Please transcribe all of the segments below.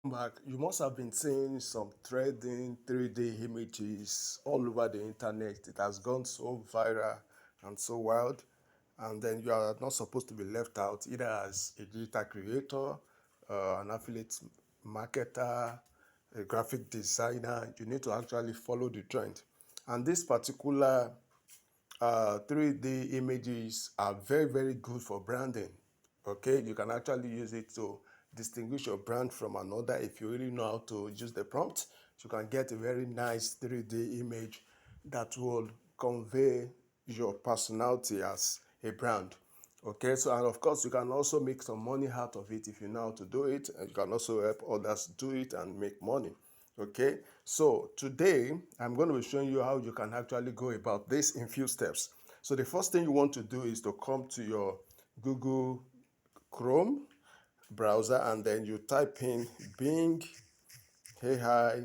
Back, you must have been seeing some trending 3D images all over the internet. It has gone so viral and so wild, and then you are not supposed to be left out either as a digital creator, an affiliate marketer, a graphic designer. You need to actually follow the trend. And this particular 3D images are very, very good for branding. Okay, you can actually use it to distinguish your brand from another. If you really know how to use the prompt, you can get a very nice 3D image that will convey your personality as a brand. Okay, so and of course, you can also make some money out of it if you know how to do it, and you can also help others do it and make money. Okay, so today I'm going to be showing you how you can actually go about this in few steps. So the first thing you want to do is to come to your Google Chrome browser, and then you type in Bing AI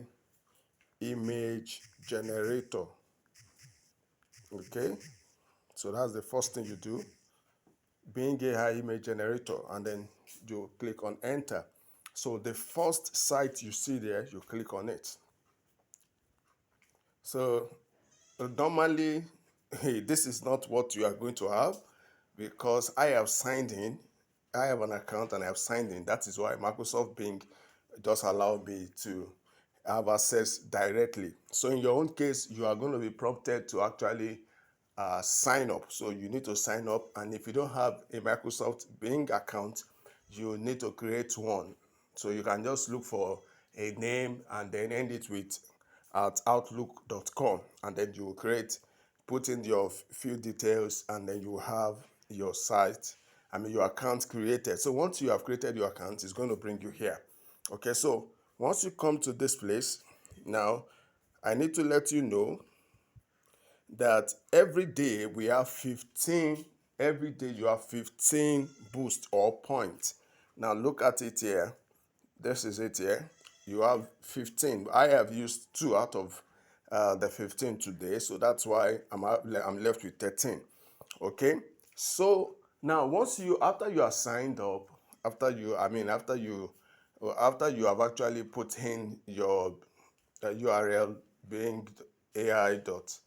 image generator. Okay, so that's the first thing you do. Bing AI image generator, and then you click on enter. So the first site you see there, you click on it. So normally, this is not what you are going to have because I have signed in. I have an account and I have signed in. That is why Microsoft Bing does allow me to have access directly. So in your own case, you are going to be prompted to actually sign up. So you need to sign up, and if you don't have a Microsoft Bing account, you need to create one. So you can just look for a name and then end it with at outlook.com, and then you will create, put in your few details, and then you have your site, your account created. So once you have created your account, it's going to bring you here. Okay, so once you come to this place, now I need to let you know that every day we have 15, every day you have 15 boost or points. Now look at it here. This is it here. You have 15. I have used 2 out of the 15 today, so that's why I'm left with 13. Okay, so now once you, after you are signed up, after you I mean after you have actually put in your URL being AI dot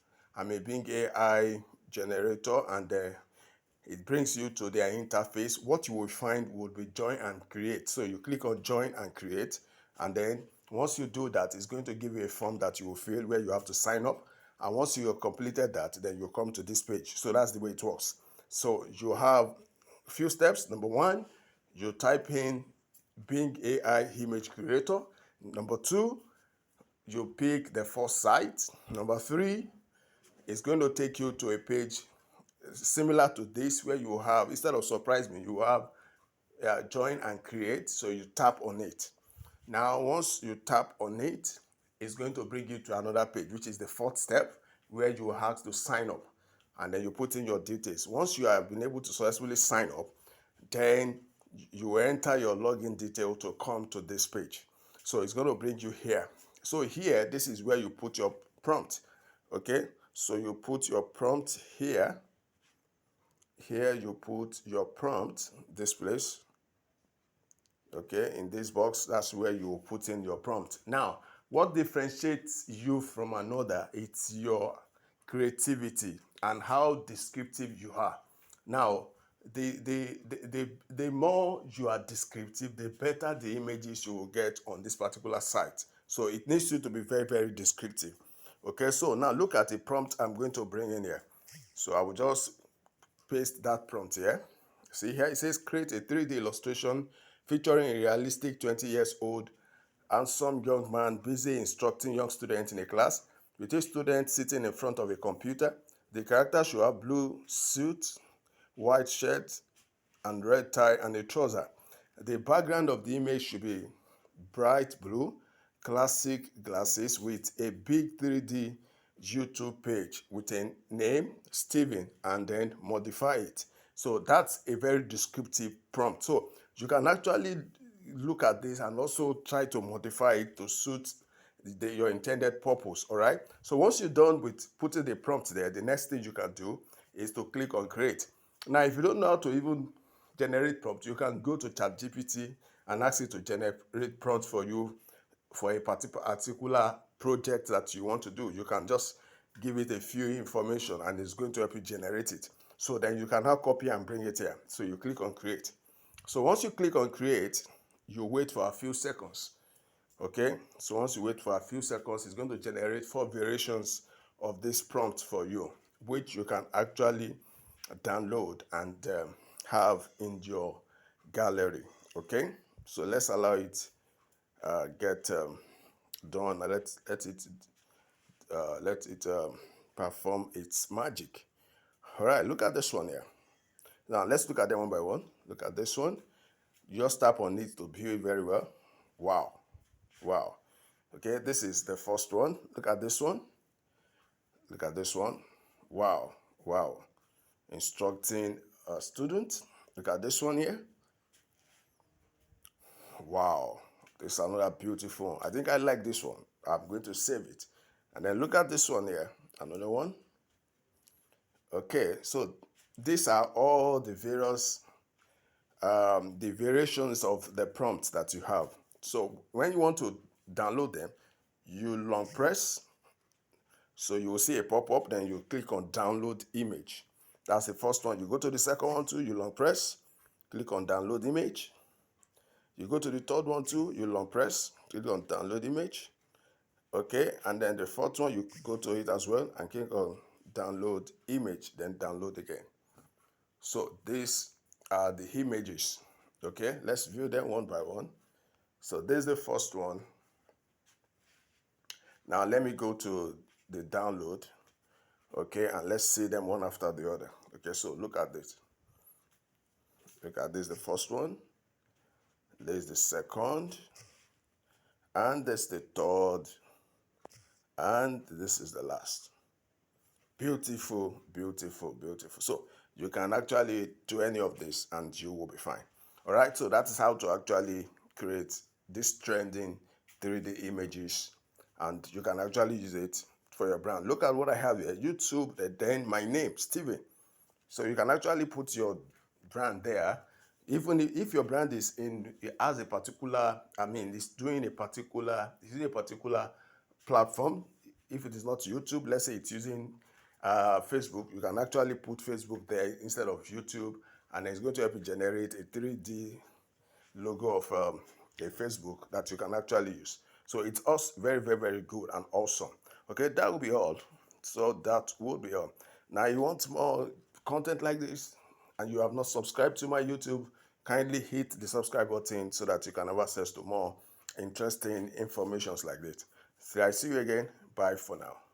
being AI generator, and it brings you to their interface. What you will find would be join and create. So you click on join and create, and then once you do that, it's going to give you a form that you will fill where you have to sign up. And once you have completed that, then you come to this page. So that's the way it works. So you have a few steps. Number one, you type in Bing AI image creator. Number two, you pick the first site. Number three, it's going to take you to a page similar to this where you have, instead of surprise me, you have join and create. So you tap on it. Now once you tap on it, it's going to bring you to another page, which is the fourth step, where you have to sign up, and then you put in your details. Once you have been able to successfully sign up, then you enter your login detail to come to this page. So it's going to bring you here. So here, this is where you put your prompt. Okay, so you put your prompt here. Here you put your prompt, this place. Okay, in this box, that's where you will put in your prompt. Now, what differentiates you from another? It's your creativity and how descriptive you are. Now, the more you are descriptive, the better the images you will get on this particular site. So it needs you to be very, very descriptive. Okay, so now look at the prompt I'm going to bring in here. So I will just paste that prompt here. See here, it says create a 3D illustration featuring a realistic 20 years old handsome young man busy instructing young students in a class with a student sitting in front of a computer. The character should have blue suit, white shirt, and red tie and a trouser. The background of the image should be bright blue, classic glasses with a big 3D YouTube page with a name, Steven, and then modify it. So that's a very descriptive prompt. So you can actually look at this and also try to modify it to suit your intended purpose. All right. So once you're done with putting the prompt there, the next thing you can do is to click on create. Now, if you don't know how to even generate prompt, you can go to ChatGPT and ask it to generate prompts for you for a particular project that you want to do. You can just give it a few information and it's going to help you generate it. So then you can now copy and bring it here. So you click on create. So once you click on create, you wait for a few seconds. Okay, so once you wait for a few seconds, it's going to generate 4 variations of this prompt for you, which you can actually download and have in your gallery. Okay, so let's allow it get done. Let it perform its magic. All right, look at this one here. Now let's look at them one by one. Look at this one. You just tap on it to view it very well. Wow, wow. Okay, this is the first one. Look at this one. Look at this one. Wow, wow. Instructing a student. Look at this one here. Wow, this is another beautiful one. I think I like this one. I'm going to save it. And then look at this one here. Another one. Okay, so these are all the variations of the prompts that you have. So when you want to download them, you long press. So you will see a pop-up, then you click on download image. That's the first one. You go to the second one too, you long press, click on download image. You go to the third one too, you long press, click on download image. Okay, and then the fourth one, you go to it as well and click on download image, then download again. So these are the images. Okay, let's view them one by one. So this is the first one. Now let me go to the download. Okay, and let's see them one after the other. Okay, so look at this. Look at this, the first one. There's the second. And there's the third. And this is the last. Beautiful, beautiful, beautiful. So you can actually do any of this and you will be fine. All right, so that is how to actually create this trending 3D images, and you can actually use it for your brand. Look at what I have here, YouTube, and then my name, Steven. So you can actually put your brand there. Even if your brand is it has a particular, it's using a particular platform. If it is not YouTube, let's say it's using Facebook, you can actually put Facebook there instead of YouTube, and it's going to help you generate a 3D logo of a Facebook that you can actually use. So it's very, very, very good and awesome. Okay, that will be all. So that would be all. Now, you want more content like this and you have not subscribed to my YouTube, kindly hit the subscribe button so that you can have access to more interesting informations like this. So I see you again. Bye for now.